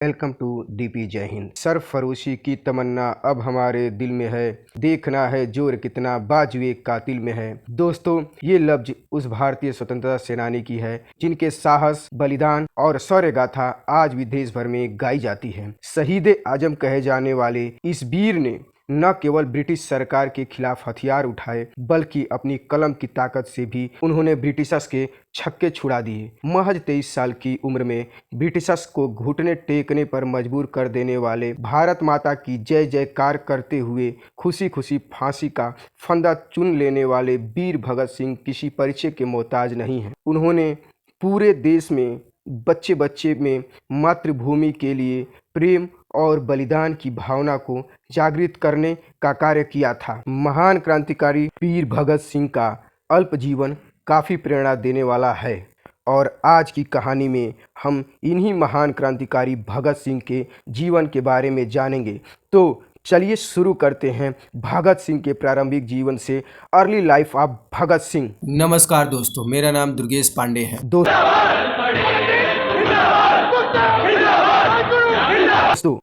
Welcome to DP जय हिंद। सरफरोशी की तमन्ना अब हमारे दिल में है, देखना है जोर कितना बाजुए कातिल में है। दोस्तों, ये लफ्ज उस भारतीय स्वतंत्रता सेनानी की है जिनके साहस, बलिदान और शौर्य गाथा आज भी देश भर में गाई जाती है। शहीद आजम कहे जाने वाले इस वीर ने न केवल ब्रिटिश सरकार के खिलाफ हथियार उठाए, बल्कि अपनी कलम की ताकत से भी उन्होंने ब्रिटिशर्स के छक्के छुड़ा दिए। महज 23 साल की उम्र में ब्रिटिशर्स को घुटने टेकने पर मजबूर कर देने वाले भारत माता की जय जयकार करते हुए खुशी खुशी फांसी का फंदा चुन लेने वाले वीर भगत सिंह किसी परिचय के मोहताज नहीं हैं। उन्होंने पूरे देश में बच्चे बच्चे में मातृभूमि के लिए प्रेम और बलिदान की भावना को जागृत करने का कार्य किया था। महान क्रांतिकारी वीर भगत सिंह का अल्प जीवन काफ़ी प्रेरणा देने वाला है और आज की कहानी में हम इन्हीं महान क्रांतिकारी भगत सिंह के जीवन के बारे में जानेंगे। तो चलिए शुरू करते हैं भगत सिंह के प्रारंभिक जीवन से, early life of Bhagat Singh. नमस्कार दोस्तों, मेरा नाम दुर्गेश पांडे है। दोस्तों,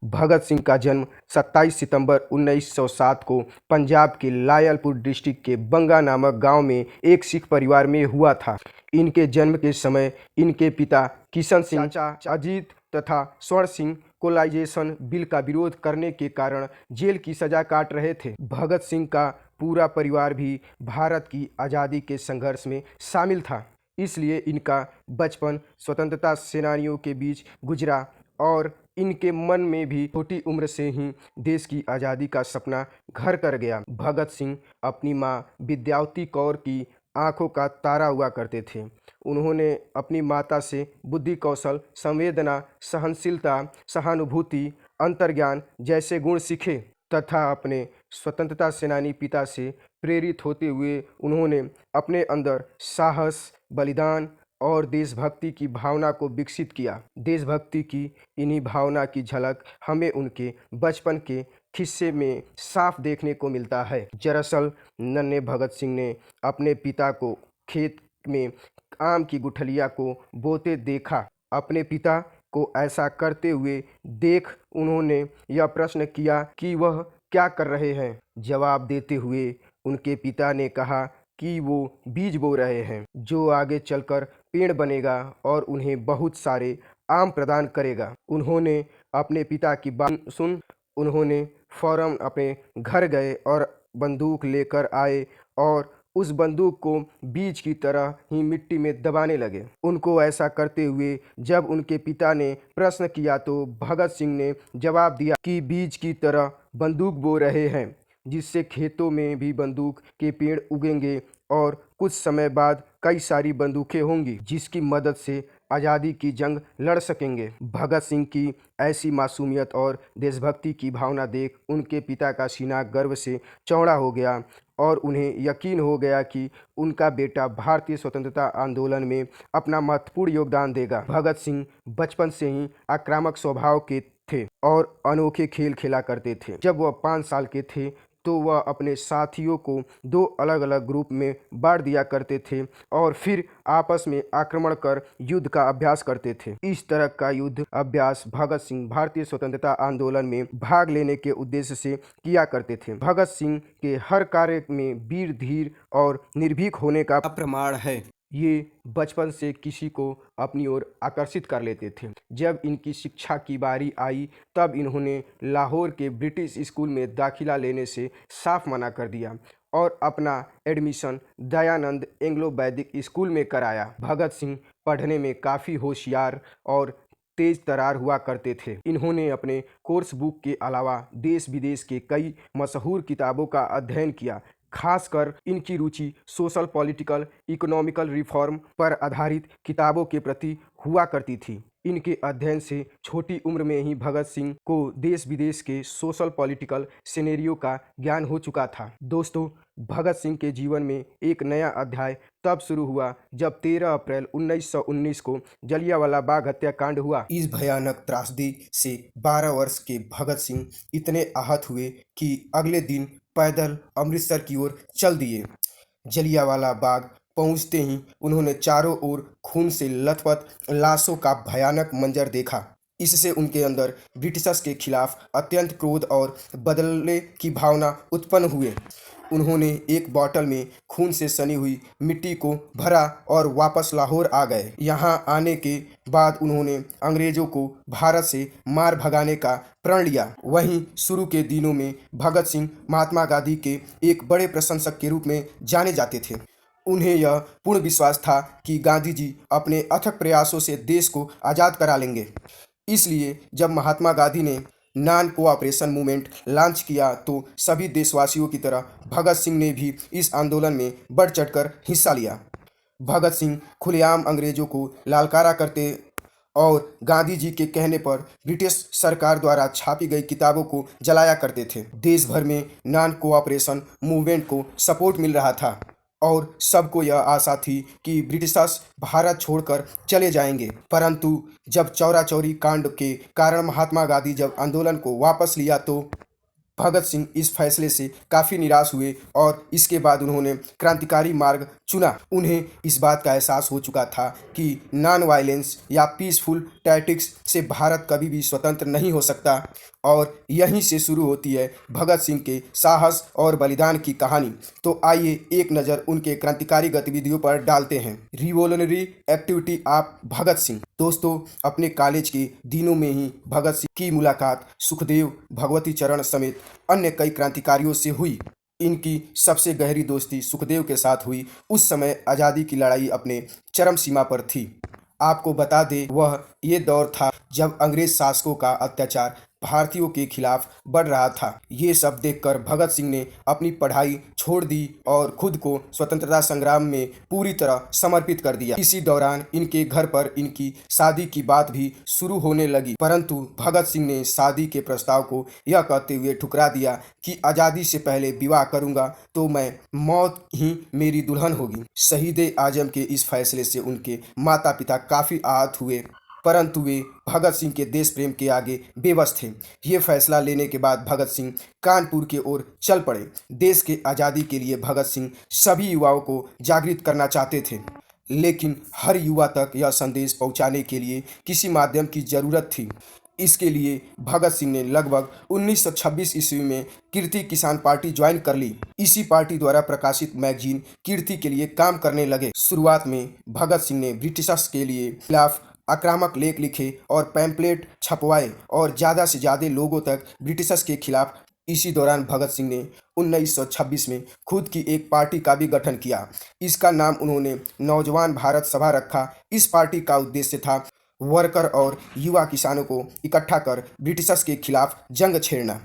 भगत सिंह का जन्म 27 सितंबर 1907 को पंजाब के लायलपुर डिस्ट्रिक्ट के बंगा नामक गांव में एक सिख परिवार में हुआ था। इनके जन्म के समय इनके पिता किशन सिंह, चाचा अजीत तथा स्वर्ण सिंह कोलाइजेशन बिल का विरोध करने के कारण जेल की सजा काट रहे थे। भगत सिंह का पूरा परिवार भी भारत की आज़ादी के संघर्ष में शामिल था, इसलिए इनका बचपन स्वतंत्रता सेनानियों के बीच गुजरा और इनके मन में भी छोटी उम्र से ही देश की आज़ादी का सपना घर कर गया। भगत सिंह अपनी माँ विद्यावती कौर की आंखों का तारा हुआ करते थे। उन्होंने अपनी माता से बुद्धि कौशल, संवेदना, सहनशीलता, सहानुभूति, अंतर्ज्ञान जैसे गुण सीखे तथा अपने स्वतंत्रता सेनानी पिता से प्रेरित होते हुए उन्होंने अपने अंदर साहस, बलिदान और देशभक्ति की भावना को विकसित किया। देशभक्ति की इन्हीं भावना की झलक हमें उनके बचपन के किस्से में साफ देखने को मिलता है। दरअसल नन्हे भगत सिंह ने अपने पिता को खेत में आम की गुठलिया को बोते देखा। अपने पिता को ऐसा करते हुए देख उन्होंने यह प्रश्न किया कि वह क्या कर रहे हैं। जवाब देते हुए उनके पिता ने कहा कि वो बीज बो रहे हैं जो आगे चलकर पेड़ बनेगा और उन्हें बहुत सारे आम प्रदान करेगा। उन्होंने अपने पिता की बात सुन उन्होंने फौरन अपने घर गए और बंदूक लेकर आए और उस बंदूक को बीज की तरह ही मिट्टी में दबाने लगे। उनको ऐसा करते हुए जब उनके पिता ने प्रश्न किया तो भगत सिंह ने जवाब दिया कि बीज की तरह बंदूक बो रहे हैं, जिससे खेतों में भी बंदूक के पेड़ उगेंगे और कुछ समय बाद कई सारी बंदूकें होंगी जिसकी मदद से आज़ादी की जंग लड़ सकेंगे। भगत सिंह की ऐसी मासूमियत और देशभक्ति की भावना देख उनके पिता का सीना गर्व से चौड़ा हो गया और उन्हें यकीन हो गया कि उनका बेटा भारतीय स्वतंत्रता आंदोलन में अपना महत्वपूर्ण योगदान देगा। भगत सिंह बचपन से ही आक्रामक स्वभाव के थे और अनोखे खेल खेला करते थे। जब वह 5 साल के थे तो वह अपने साथियों को 2 अलग अलग ग्रुप में बांट दिया करते थे और फिर आपस में आक्रमण कर युद्ध का अभ्यास करते थे। इस तरह का युद्ध अभ्यास भगत सिंह भारतीय स्वतंत्रता आंदोलन में भाग लेने के उद्देश्य से किया करते थे। भगत सिंह के हर कार्य में वीर, धीर और निर्भीक होने का प्रमाण है। ये बचपन से किसी को अपनी ओर आकर्षित कर लेते थे। जब इनकी शिक्षा की बारी आई तब इन्होंने लाहौर के ब्रिटिश स्कूल में दाखिला लेने से साफ मना कर दिया और अपना एडमिशन दयानंद एंग्लो वैदिक स्कूल में कराया। भगत सिंह पढ़ने में काफ़ी होशियार और तेज तरार हुआ करते थे। इन्होंने अपने कोर्स बुक के अलावा देश विदेश के कई मशहूर किताबों का अध्ययन किया। खासकर इनकी रुचि सोशल, पॉलिटिकल, इकोनॉमिकल रिफॉर्म पर आधारित किताबों के प्रति हुआ करती थी। इनके अध्ययन से छोटी उम्र में ही भगत सिंह को देश विदेश के सोशल पॉलिटिकल सिनेरियो का ज्ञान हो चुका था। दोस्तों, भगत सिंह के जीवन में एक नया अध्याय तब शुरू हुआ जब 13 अप्रैल 1919 को जलियांवाला बाग हत्याकांड हुआ। इस भयानक त्रासदी से 12 वर्ष के भगत सिंह इतने आहत हुए कि अगले दिन पैदल अमृतसर की ओर चल दिए। जलियांवाला बाग पहुंचते ही उन्होंने चारों ओर खून से लथपथ लाशों का भयानक मंजर देखा। इससे उनके अंदर ब्रिटिशर्स के खिलाफ अत्यंत क्रोध और बदले की भावना उत्पन्न हुए। उन्होंने एक बोतल में खून से सनी हुई मिट्टी को भरा और वापस लाहौर आ गए। यहाँ आने के बाद उन्होंने अंग्रेजों को भारत से मार भगाने का प्रण लिया। वहीं शुरू के दिनों में भगत सिंह महात्मा गांधी के एक बड़े प्रशंसक के रूप में जाने जाते थे। उन्हें यह पूर्ण विश्वास था कि गांधी जी अपने अथक प्रयासों से देश को आज़ाद करा लेंगे। इसलिए जब महात्मा गांधी ने नॉन कोऑपरेशन मूवमेंट लॉन्च किया तो सभी देशवासियों की तरह भगत सिंह ने भी इस आंदोलन में बढ़ चढ़कर हिस्सा लिया। भगत सिंह खुलेआम अंग्रेजों को लालकारा करते और गांधी जी के कहने पर ब्रिटिश सरकार द्वारा छापी गई किताबों को जलाया करते थे। देश भर में नॉन कोऑपरेशन मूवमेंट को सपोर्ट मिल रहा था और सबको यह आशा थी कि ब्रिटिशर्स भारत छोड़कर चले जाएंगे। परंतु जब चौरा चौरी कांड के कारण महात्मा गांधी जब आंदोलन को वापस लिया तो भगत सिंह इस फैसले से काफ़ी निराश हुए और इसके बाद उन्होंने क्रांतिकारी मार्ग चुना। उन्हें इस बात का एहसास हो चुका था कि नॉन वायलेंस या पीसफुल टैक्टिक्स से भारत कभी भी स्वतंत्र नहीं हो सकता और यहीं से शुरू होती है भगत सिंह के साहस और बलिदान की कहानी। तो आइए एक नज़र उनके क्रांतिकारी गतिविधियों पर डालते हैं। Revolutionary activity of Bhagat Singh. दोस्तों, अपने कॉलेज के दिनों में ही भगत सिंह की मुलाकात सुखदेव, भगवती चरण समेत अन्य कई क्रांतिकारियों से हुई। इनकी सबसे गहरी दोस्ती सुखदेव के साथ हुई। उस समय आज़ादी की लड़ाई अपने चरम सीमा पर थी। आपको बता दें, वह ये दौर था जब अंग्रेज शासकों का अत्याचार भारतीयों के खिलाफ बढ़ रहा था। ये सब देखकर भगत सिंह ने अपनी पढ़ाई छोड़ दी और खुद को स्वतंत्रता संग्राम में पूरी तरह समर्पित कर दिया। इसी दौरान इनके घर पर इनकी शादी की बात भी शुरू होने लगी, परंतु भगत सिंह ने शादी के प्रस्ताव को यह कहते हुए ठुकरा दिया कि आज़ादी से पहले विवाह करूंगा तो मैं मौत ही मेरी दुल्हन होगी। शहीद आजम के इस फैसले से उनके माता पिता काफ़ी आहत हुए, परंतु वे भगत सिंह के देश प्रेम के आगे बेबस थे। ये फैसला लेने के बाद भगत सिंह कानपुर की ओर चल पड़े। देश के आज़ादी के लिए भगत सिंह सभी युवाओं को जागृत करना चाहते थे, लेकिन हर युवा तक यह संदेश पहुंचाने के लिए किसी माध्यम की ज़रूरत थी। इसके लिए भगत सिंह ने लगभग 1926 ईस्वी में कीर्ति किसान पार्टी ज्वाइन कर ली। इसी पार्टी द्वारा प्रकाशित मैगजीन कीर्ति के लिए काम करने लगे। शुरुआत में भगत सिंह ने ब्रिटिशर्स के लिए खिलाफ आक्रामक लेख लिखे और पैम्पलेट छपवाए और ज़्यादा से ज़्यादा लोगों तक ब्रिटिशर्स के खिलाफ। इसी दौरान भगत सिंह ने 1926 में खुद की एक पार्टी का भी गठन किया। इसका नाम उन्होंने नौजवान भारत सभा रखा। इस पार्टी का उद्देश्य था वर्कर और युवा किसानों को इकट्ठा कर ब्रिटिशर्स के खिलाफ जंग छेड़ना।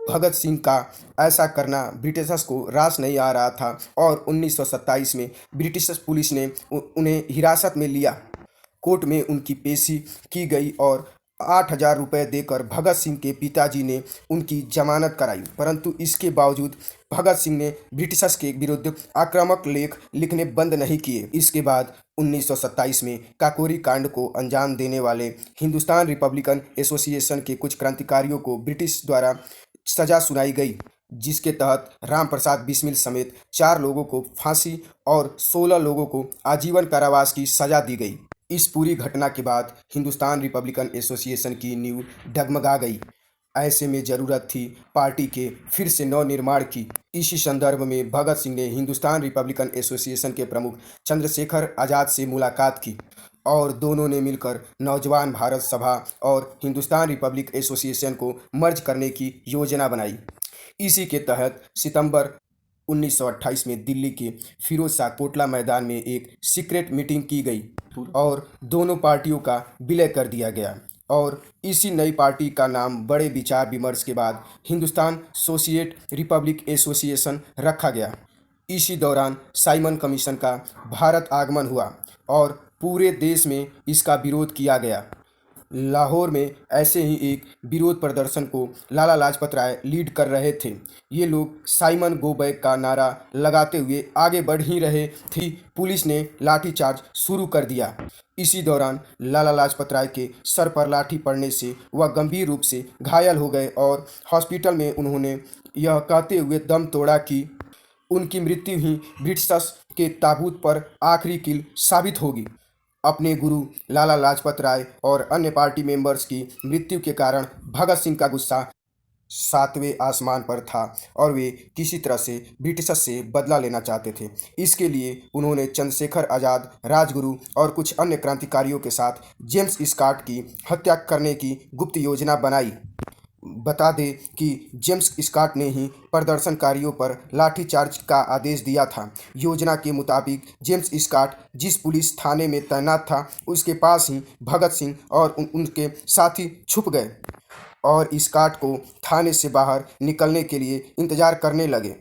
भगत सिंह का ऐसा करना ब्रिटिशर्स को रास नहीं आ रहा था और 1927 में ब्रिटिश पुलिस ने उन्हें हिरासत में लिया। कोर्ट में उनकी पेशी की गई और 8,000 रुपये देकर भगत सिंह के पिताजी ने उनकी जमानत कराई, परंतु इसके बावजूद भगत सिंह ने ब्रिटिशर्स के विरुद्ध आक्रामक लेख लिखने बंद नहीं किए। इसके बाद 1927 में काकोरी कांड को अंजाम देने वाले हिंदुस्तान रिपब्लिकन एसोसिएशन के कुछ क्रांतिकारियों को ब्रिटिश द्वारा सजा सुनाई गई, जिसके तहत राम प्रसाद बिस्मिल समेत 4 लोगों को फांसी और 16 लोगों को आजीवन कारावास की सजा दी गई। इस पूरी घटना के बाद हिंदुस्तान रिपब्लिकन एसोसिएशन की नींव डगमगा गई। ऐसे में ज़रूरत थी पार्टी के फिर से नवनिर्माण की। इसी संदर्भ में भगत सिंह ने हिंदुस्तान रिपब्लिकन एसोसिएशन के प्रमुख चंद्रशेखर आज़ाद से मुलाकात की और दोनों ने मिलकर नौजवान भारत सभा और हिंदुस्तान रिपब्लिक एसोसिएशन को मर्ज करने की योजना बनाई। इसी के तहत सितंबर 1928 में दिल्ली के फिरोज शाह कोटला मैदान में एक सीक्रेट मीटिंग की गई और दोनों पार्टियों का विलय कर दिया गया और इसी नई पार्टी का नाम बड़े विचार विमर्श के बाद हिंदुस्तान सोशिएट रिपब्लिक एसोसिएशन रखा गया। इसी दौरान साइमन कमीशन का भारत आगमन हुआ और पूरे देश में इसका विरोध किया गया। लाहौर में ऐसे ही एक विरोध प्रदर्शन को लाला लाजपत राय लीड कर रहे थे। ये लोग साइमन गो बैक का नारा लगाते हुए आगे बढ़ ही रहे थे। पुलिस ने लाठीचार्ज शुरू कर दिया। इसी दौरान लाला लाजपत राय के सर पर लाठी पड़ने से वह गंभीर रूप से घायल हो गए और हॉस्पिटल में उन्होंने यह कहते हुए दम तोड़ा कि उनकी मृत्यु ही ब्रिटिशर्स के ताबूत पर आखिरी कील साबित होगी। अपने गुरु लाला लाजपत राय और अन्य पार्टी मेंबर्स की मृत्यु के कारण भगत सिंह का गुस्सा सातवें आसमान पर था और वे किसी तरह से ब्रिटिशर्स से बदला लेना चाहते थे। इसके लिए उन्होंने चंद्रशेखर आज़ाद, राजगुरु और कुछ अन्य क्रांतिकारियों के साथ जेम्स स्कॉट की हत्या करने की गुप्त योजना बनाई। बता दें कि जेम्स स्कॉट ने ही प्रदर्शनकारियों पर लाठीचार्ज का आदेश दिया था। योजना के मुताबिक जेम्स स्कॉट जिस पुलिस थाने में तैनात था उसके पास ही भगत सिंह और उनके साथी छुप गए और स्कॉट को थाने से बाहर निकलने के लिए इंतजार करने लगे।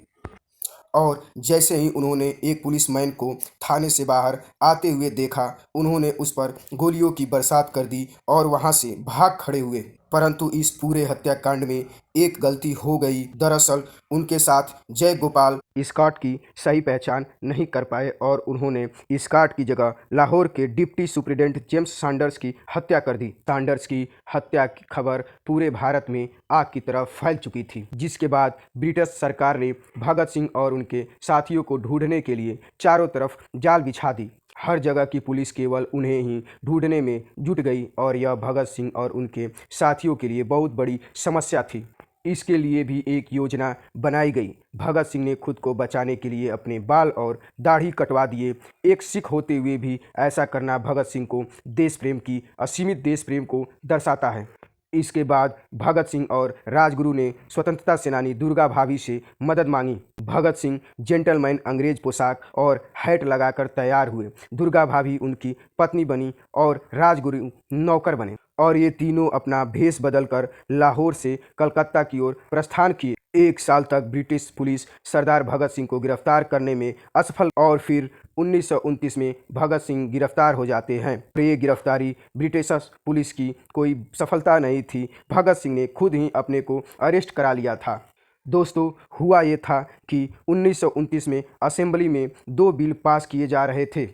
और जैसे ही उन्होंने एक पुलिसमैन को थाने से बाहर आते हुए देखा, उन्होंने उस पर गोलियों की बरसात कर दी और वहां से भाग खड़े हुए। परंतु इस पूरे हत्याकांड में एक गलती हो गई। दरअसल उनके साथ जय गोपाल स्कॉट की सही पहचान नहीं कर पाए और उन्होंने स्कॉट की जगह लाहौर के डिप्टी सुप्रिटेंडेंट जेम्स सैंडर्स की हत्या कर दी। सैंडर्स की हत्या की खबर पूरे भारत में आग की तरह फैल चुकी थी, जिसके बाद ब्रिटिश सरकार ने भगत सिंह और उनके साथियों को ढूंढने के लिए चारों तरफ जाल बिछा दी। हर जगह की पुलिस केवल उन्हें ही ढूंढने में जुट गई और यह भगत सिंह और उनके साथियों के लिए बहुत बड़ी समस्या थी। इसके लिए भी एक योजना बनाई गई। भगत सिंह ने खुद को बचाने के लिए अपने बाल और दाढ़ी कटवा दिए। एक सिख होते हुए भी ऐसा करना भगत सिंह को देश प्रेम की असीमित देश प्रेम को दर्शाता है। इसके बाद भगत सिंह और राजगुरु ने स्वतंत्रता सेनानी दुर्गा भाभी से मदद मांगी। भगत सिंह जेंटलमैन अंग्रेज पोशाक और हैट लगाकर तैयार हुए। दुर्गा भाभी उनकी पत्नी बनी और राजगुरु नौकर बने और ये तीनों अपना भेष बदलकर लाहौर से कलकत्ता की ओर प्रस्थान किए। 1 साल तक ब्रिटिश पुलिस सरदार भगत सिंह को गिरफ्तार करने में असफल और फिर 1929 में भगत सिंह गिरफ्तार हो जाते हैं। ये गिरफ्तारी ब्रिटिश पुलिस की कोई सफलता नहीं थी। भगत सिंह ने खुद ही अपने को अरेस्ट करा लिया था। दोस्तों, हुआ ये था कि 1929 में असेंबली में 2 बिल पास किए जा रहे थे,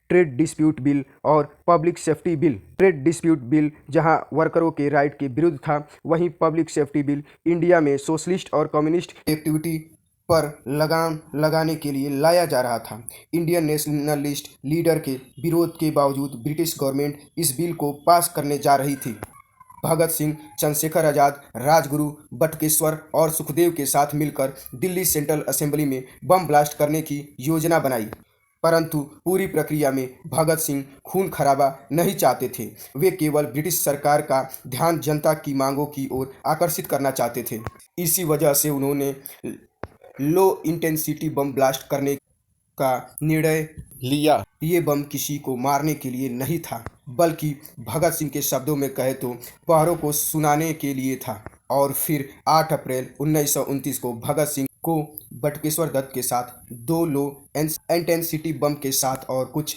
ट्रेड डिस्प्यूट बिल और public safety bill. Trade dispute bill जहां वर्करों के राइट के विरुद्ध था, वहीं पब्लिक सेफ्टी बिल इंडिया में सोशलिस्ट और कम्युनिस्ट एक्टिविटी पर लगाम लगाने के लिए लाया जा रहा था। इंडियन नेशनलिस्ट लीडर के विरोध के बावजूद ब्रिटिश गवर्नमेंट इस बिल को पास करने जा रही थी। भगत सिंह, चंद्रशेखर आज़ाद, राजगुरु, बटुकेश्वर और सुखदेव के साथ मिलकर दिल्ली सेंट्रल असेंबली में बम ब्लास्ट करने की योजना बनाई। परंतु पूरी प्रक्रिया में भगत सिंह खून खराबा नहीं चाहते थे। वे केवल ब्रिटिश सरकार का ध्यान जनता की मांगों की ओर आकर्षित करना चाहते थे। इसी वजह से उन्होंने लो इंटेंसिटी बम ब्लास्ट करने का निर्णय लिया। ये बम किसी को मारने के लिए नहीं था, बल्कि भगत सिंह के शब्दों में कहे तो पहरों को सुनाने के लिए था। और फिर 8 अप्रैल 1929 को भगत सिंह को बटुकेश्वर दत्त के साथ 2 लो इंटेंसिटी बम के साथ और कुछ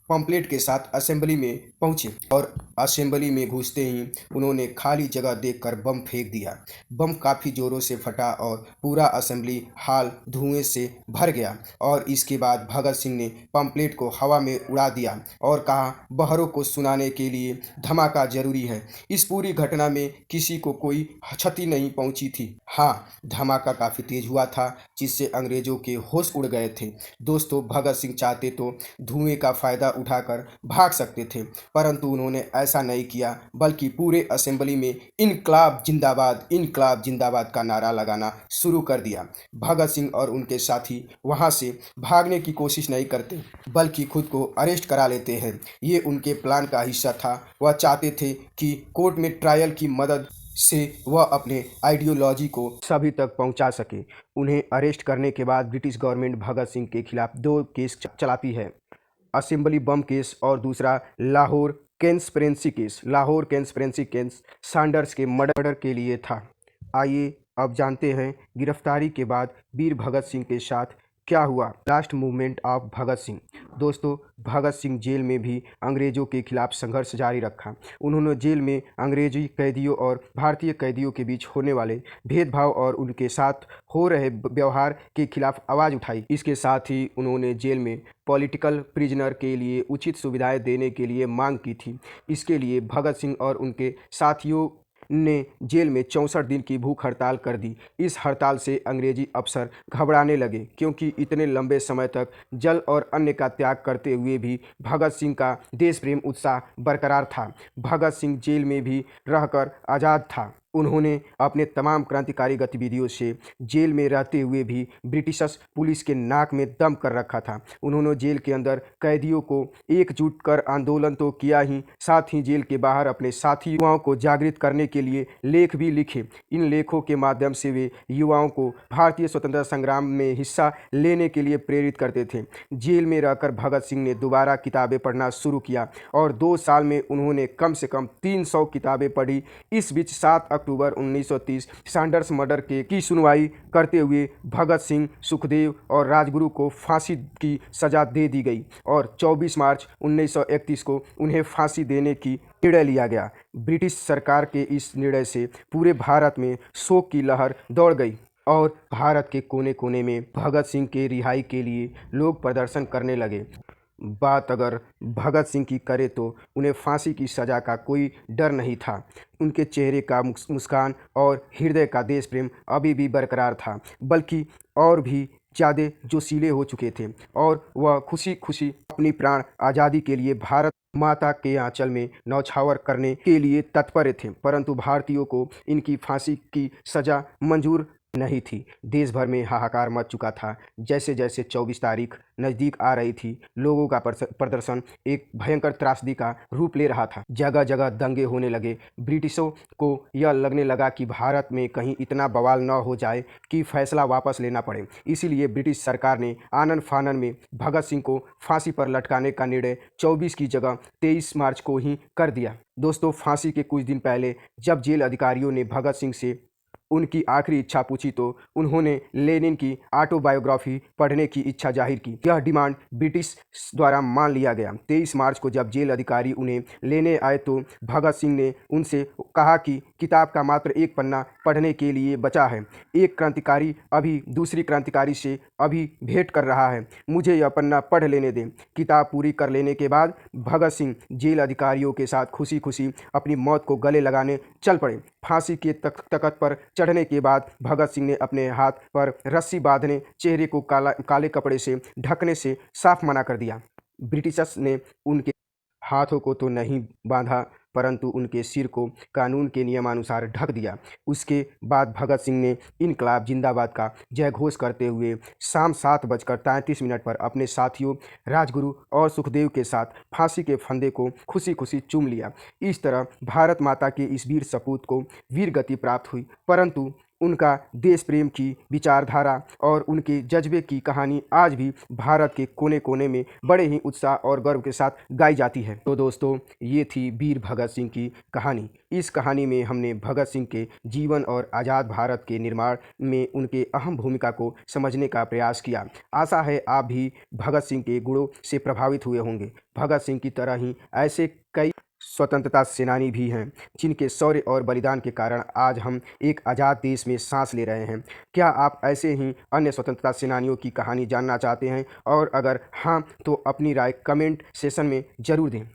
पंपलेट के साथ असेंबली में पहुंचे और असेंबली में घुसते ही उन्होंने खाली जगह देखकर बम फेंक दिया। बम काफ़ी ज़ोरों से फटा और पूरा असेंबली हॉल धुएं से भर गया और इसके बाद भगत सिंह ने पंपलेट को हवा में उड़ा दिया और कहा, बहरों को सुनाने के लिए धमाका जरूरी है। इस पूरी घटना में किसी को कोई क्षति नहीं पहुंची थी। हाँ, धमाका काफ़ी तेज हुआ था, जिससे अंग्रेजों के होश उड़ गए थे। दोस्तों, भगत सिंह चाहते तो धुएं का फ़ायदा उठाकर भाग सकते थे, परंतु उन्होंने ऐसा नहीं किया, बल्कि पूरे असेंबली में इनकलाब जिंदाबाद का नारा लगाना शुरू कर दिया। भगत सिंह और उनके साथी वहां से भागने की कोशिश नहीं करते, बल्कि खुद को अरेस्ट करा लेते हैं। ये उनके प्लान का हिस्सा था। वह चाहते थे कि कोर्ट में ट्रायल की मदद से वह अपने आइडियोलॉजी को सभी तक पहुंचा सके। उन्हें अरेस्ट करने के बाद ब्रिटिश गवर्नमेंट भगत सिंह के खिलाफ 2 केस चलाती है, असेंबली बम केस और दूसरा लाहौर कंस्पिरेसी केस सैंडर्स के मर्डर के लिए था। आइए अब जानते हैं गिरफ्तारी के बाद वीर भगत सिंह के साथ क्या हुआ। Last movement of Bhagat Singh. दोस्तों, भगत सिंह जेल में भी अंग्रेज़ों के खिलाफ संघर्ष जारी रखा। उन्होंने जेल में अंग्रेजी कैदियों और भारतीय कैदियों के बीच होने वाले भेदभाव और उनके साथ हो रहे व्यवहार के खिलाफ आवाज़ उठाई। इसके साथ ही उन्होंने जेल में पॉलिटिकल प्रिजनर के लिए उचित सुविधाएं देने के लिए मांग की थी। इसके लिए भगत सिंह और उनके साथियों ने जेल में 64 दिन की भूख हड़ताल कर दी। इस हड़ताल से अंग्रेजी अफसर घबराने लगे, क्योंकि इतने लंबे समय तक जल और अन्न का त्याग करते हुए भी भगत सिंह का देश प्रेम उत्साह बरकरार था। भगत सिंह जेल में भी रहकर आज़ाद था। उन्होंने अपने तमाम क्रांतिकारी गतिविधियों से जेल में रहते हुए भी ब्रिटिश पुलिस के नाक में दम कर रखा था। उन्होंने जेल के अंदर कैदियों को एकजुट कर आंदोलन तो किया ही, साथ ही जेल के बाहर अपने साथी युवाओं को जागृत करने के लिए लेख भी लिखे। इन लेखों के माध्यम से वे युवाओं को भारतीय स्वतंत्रता संग्राम में हिस्सा लेने के लिए प्रेरित करते थे। जेल में रहकर भगत सिंह ने दोबारा किताबें पढ़ना शुरू किया और 2 साल में उन्होंने कम से कम 300 किताबें पढ़ी। इस बीच 7 अक्टूबर 1930 सैंडर्स मर्डर की सुनवाई करते हुए भगत सिंह, सुखदेव और राजगुरु को फांसी की सजा दे दी गई और 24 मार्च 1931 को उन्हें फांसी देने की निर्णय लिया गया। ब्रिटिश सरकार के इस निर्णय से पूरे भारत में शोक की लहर दौड़ गई और भारत के कोने कोने में भगत सिंह के रिहाई के लिए लोग प्रदर्शन करने लगे। बात अगर भगत सिंह की करें तो उन्हें फांसी की सज़ा का कोई डर नहीं था। उनके चेहरे का मुस्कान और हृदय का देश प्रेम अभी भी बरकरार था, बल्कि और भी ज़्यादा जोशीले हो चुके थे और वह खुशी खुशी अपनी प्राण आज़ादी के लिए भारत माता के आंचल में न्यौछावर करने के लिए तत्पर थे। परंतु भारतीयों को इनकी फांसी की सज़ा मंजूर नहीं थी। देश भर में हाहाकार मच चुका था। जैसे जैसे 24 तारीख नज़दीक आ रही थी, लोगों का प्रदर्शन एक भयंकर त्रासदी का रूप ले रहा था। जगह जगह दंगे होने लगे। ब्रिटिशों को यह लगने लगा कि भारत में कहीं इतना बवाल न हो जाए कि फैसला वापस लेना पड़े। इसीलिए ब्रिटिश सरकार ने आनन फानन में भगत सिंह को फांसी पर लटकाने का निर्णय 24 की जगह 23 मार्च को ही कर दिया। दोस्तों, फांसी के कुछ दिन पहले जब जेल अधिकारियों ने भगत सिंह से उनकी आखिरी इच्छा पूछी तो उन्होंने लेनिन की ऑटोबायोग्राफी पढ़ने की इच्छा जाहिर की। यह डिमांड ब्रिटिश द्वारा मान लिया गया। 23 मार्च को जब जेल अधिकारी उन्हें लेने आए तो भगत सिंह ने उनसे कहा कि किताब का मात्र एक पन्ना पढ़ने के लिए बचा है। एक क्रांतिकारी अभी दूसरी क्रांतिकारी से अभी भेंट कर रहा है, मुझे यह पन्ना पढ़ लेने दें। किताब पूरी कर लेने के बाद भगत सिंह जेल अधिकारियों के साथ खुशी खुशी अपनी मौत को गले लगाने चल पड़े। फांसी के तख्त पर चढ़ने के बाद भगत सिंह ने अपने हाथ पर रस्सी बांधने, चेहरे को काले कपड़े से ढकने से साफ मना कर दिया। ब्रिटिशर्स ने उनके हाथों को तो नहीं बांधा, परंतु उनके सिर को कानून के नियमानुसार ढक दिया। उसके बाद भगत सिंह ने इनकलाब जिंदाबाद का जयघोष करते हुए शाम 7:33 पर अपने साथियों राजगुरु और सुखदेव के साथ फांसी के फंदे को खुशी खुशी चूम लिया। इस तरह भारत माता के इस वीर सपूत को वीर गति प्राप्त हुई, परंतु उनका देश प्रेम की विचारधारा और उनके जज्बे की कहानी आज भी भारत के कोने कोने में बड़े ही उत्साह और गर्व के साथ गाई जाती है। तो दोस्तों, ये थी वीर भगत सिंह की कहानी। इस कहानी में हमने भगत सिंह के जीवन और आज़ाद भारत के निर्माण में उनके अहम भूमिका को समझने का प्रयास किया। आशा है आप भी भगत सिंह के गुणों से प्रभावित हुए होंगे। भगत सिंह की तरह ही ऐसे कई स्वतंत्रता सेनानी भी हैं जिनके शौर्य और बलिदान के कारण आज हम एक आज़ाद देश में सांस ले रहे हैं। क्या आप ऐसे ही अन्य स्वतंत्रता सेनानियों की कहानी जानना चाहते हैं? और अगर हाँ, तो अपनी राय कमेंट सेशन में ज़रूर दें।